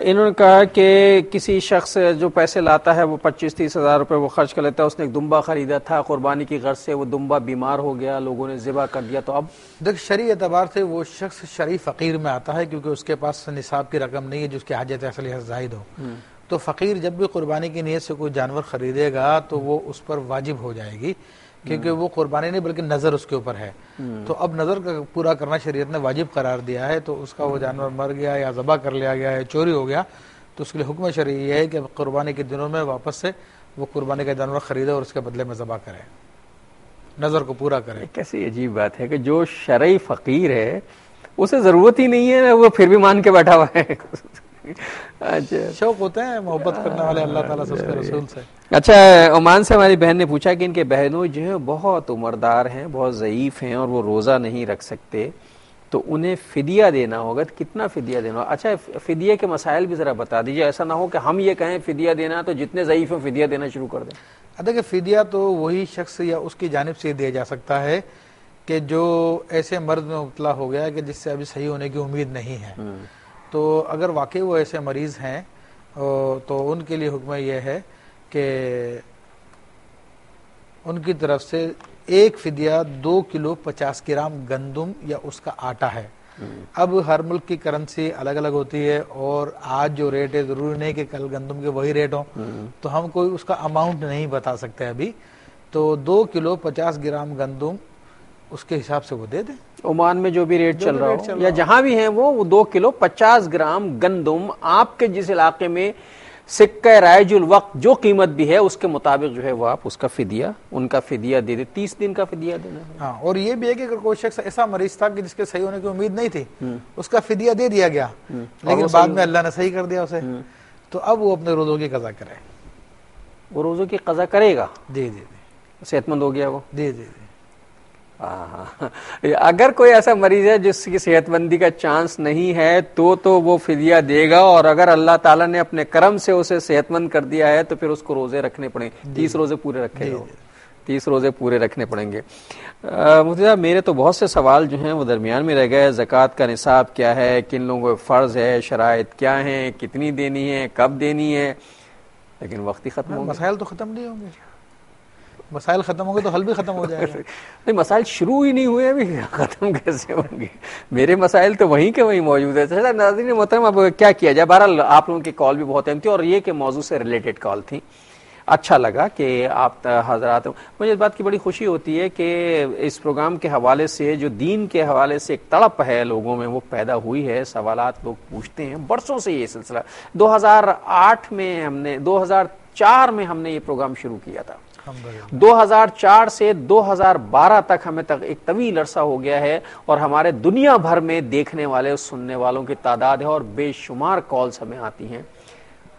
انہوں نے کہا کہ کسی شخص جو پیسے لاتا ہے وہ 25-30 ہزار روپے وہ خرچ کر لیتا ہے، اس نے ایک دنبا خریدا تھا قربانی کی غرض سے، وہ دنبا بیمار ہو گیا، لوگوں نے ذبح کر دیا، تو اب دیکھ شرعی اعتبار سے وہ شخص شرعی فقیر میں آتا ہے، کیونکہ اس کے پاس نصاب کی رقم نہیں ہے جو اس کی حاجت اصلی زائد ہو. تو فقیر جب بھی قربانی کی نیت سے کوئی جانور خریدے گا تو وہ اس پر واجب ہو جائے گی، کیونکہ وہ قربانی نہیں بلکہ نظر اس کے اوپر ہے. تو اب نظر کا پورا کرنا شریعت نے واجب قرار دیا ہے. تو اس کا وہ جانور مر گیا یا ذبح کر لیا گیا یا چوری ہو گیا تو اس کے لیے حکم شرعی یہ ہے کہ قربانی کے دنوں میں واپس سے وہ قربانی کا جانور خریدے اور اس کے بدلے میں ذبح کرے، نظر کو پورا کرے. کیسی عجیب بات ہے کہ جو شرعی فقیر ہے اسے ضرورت ہی نہیں ہے، وہ پھر بھی مان کے بیٹھا ہوا ہے. اچھا، شوق ہوتے ہیں محبت کرنے والے اللہ تعالیٰ سے، اس کے رسول سے. اچھا، عمان سے ہماری بہن نے پوچھا کہ ان کے بہنوں جو ہیں بہت عمردار ہیں، بہت ضعیف ہیں اور وہ روزہ نہیں رکھ سکتے، تو انہیں فدیہ دینا ہوگا. تو کتنا فدیہ دینا ہوگا؟ اچھا، فدیہ کے مسائل بھی ذرا بتا دیجیے، ایسا نہ ہو کہ ہم یہ کہیں فدیہ دینا تو جتنے ضعیف ہیں فدیہ دینا شروع کر دیں. دیکھیں فدیہ تو وہی شخص یا اس کی جانب سے دیا جا سکتا ہے کہ جو ایسے مرض میں مبتلا ہو گیا کہ جس سے ابھی صحیح ہونے کی امید نہیں ہے. تو اگر واقعی وہ ایسے مریض ہیں تو ان کے لیے حکم یہ ہے کہ ان کی طرف سے ایک فدیہ 2 کلو 50 گرام گندم یا اس کا آٹا ہے. اب ہر ملک کی کرنسی الگ الگ ہوتی ہے اور آج جو ریٹ ہے ضروری نہیں کہ کل گندم کے وہی ریٹ ہوں، تو ہم کوئی اس کا اماؤنٹ نہیں بتا سکتے ابھی. تو 2 کلو 50 گرام گندم اس کے حساب سے وہ دے دیں. عمان میں جو بھی ریٹ چل رہا ہو یا جہاں بھی ہیں وہ 2 کلو 50 گرام گندم آپ کے جس علاقے میں سکہ رائج الوقت جو قیمت بھی ہے اس کے مطابق جو ہے وہ آپ اس کا فدیہ، ان کا فدیہ دے دے. 30 دن کا فدیہ دینا ہے. ہاں، اور یہ بھی ہے کہ اگر کوئی شخص ایسا مریض تھا کہ جس کے صحیح ہونے کی امید نہیں تھی، اس کا فدیہ دے دیا گیا لیکن بعد میں اللہ نے صحیح کر دیا اسے، تو اب وہ اپنے روزوں کی قضا کرے. وہ روزوں کی قضا کرے گا؟ جی جی، صحت مند ہو گیا وہ. جی جی. اگر کوئی ایسا مریض ہے جس کی صحت مندی کا چانس نہیں ہے تو وہ فدیہ دے گا، اور اگر اللہ تعالیٰ نے اپنے کرم سے اسے صحت مند کر دیا ہے تو پھر اس کو روزے رکھنے پڑیں گے. 30 روزے پورے رکھے گا، 30 روزے پورے رکھنے پڑیں گے. مفتی صاحب، میرے تو بہت سے سوال جو ہیں وہ درمیان میں رہ گئے. زکوٰۃ کا نصاب کیا ہے، کن لوگوں کو فرض ہے، شرائط کیا ہیں، کتنی دینی ہے، کب دینی ہے، لیکن وقت ہی ختم ہو گیا. مسائل تو ختم نہیں ہوں گے، مسائل ختم ہوں گے تو حل بھی ختم ہو جائے گا. نہیں، مسائل شروع ہی نہیں ہوئے ابھی، ختم کیسے ہوں گے؟ میرے مسائل تو وہیں کے وہیں موجود ہے. ناظرین محترم، اب کیا کیا جائے؟ بہرحال آپ لوگوں کی کال بھی بہت اہم تھی اور یہ کہ موضوع سے ریلیٹڈ کال تھی. اچھا لگا کہ آپ حضرات، مجھے اس بات کی بڑی خوشی ہوتی ہے کہ اس پروگرام کے حوالے سے جو دین کے حوالے سے ایک تڑپ ہے لوگوں میں وہ پیدا ہوئی ہے. سوالات لوگ پوچھتے ہیں برسوں سے. یہ سلسلہ 2008 میں ہم نے 2004 میں ہم نے یہ پروگرام شروع کیا تھا. 2004 سے 2012 تک ہمیں ایک طویل عرصہ ہو گیا ہے اور ہمارے دنیا بھر میں دیکھنے والے سننے والوں کی تعداد ہے اور بے شمار کالز ہمیں آتی ہیں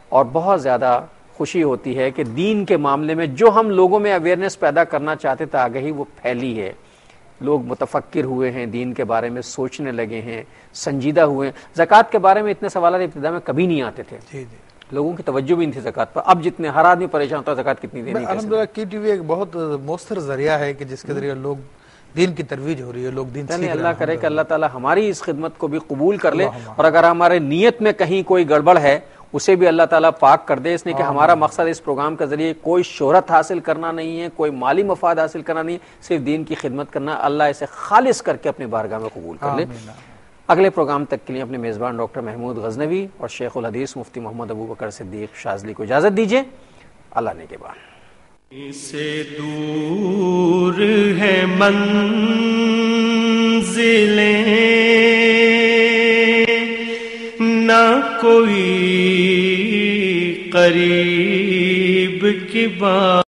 اور بہت زیادہ خوشی ہوتی ہے کہ دین کے معاملے میں جو ہم لوگوں میں اویئرنیس پیدا کرنا چاہتے تھے آگہی وہ پھیلی ہے. لوگ متفکر ہوئے ہیں، دین کے بارے میں سوچنے لگے ہیں، سنجیدہ ہوئے ہیں. زکوٰۃ کے بارے میں اتنے سوالات ابتدا میں کبھی نہیں آتے تھے. جی جی، لوگوں کی توجہ بھی نہیں تھی زکوٰۃ پر. اب جتنے ہر آدمی پریشان ہوتا ہے زکوٰۃ کتنی دینی ہے. الحمدللہ کی ٹی وی ایک بہت مؤثر ذریعہ ہے کہ جس کے ذریعے لوگ دین کی ترویج ہو رہی ہے، لوگ دین سیکھ رہے ہیں. اللہ کرے کہ اللہ تعالیٰ ہماری اس خدمت کو بھی قبول کر لے اور اگر ہمارے نیت میں کہیں کوئی گڑبڑ ہے اسے بھی اللہ تعالیٰ پاک کر دے. اس نے کہ ہمارا مقصد اس پروگرام کے ذریعے کوئی شہرت حاصل کرنا نہیں ہے، کوئی مالی مفاد حاصل کرنا نہیں ہے، صرف دین کی خدمت کرنا. اللہ اسے خالص کر کے اپنی بارگاہ میں قبول کر لے. اگلے پروگرام تک کے لیے اپنے میزبان ڈاکٹر محمود غزنوی اور شیخ الحدیث مفتی محمد ابوبکر صدیق شاذلی کو اجازت دیجیے. اللہ نے کے بعد سے دور ہے منزلیں، نہ کوئی قریب کی بات.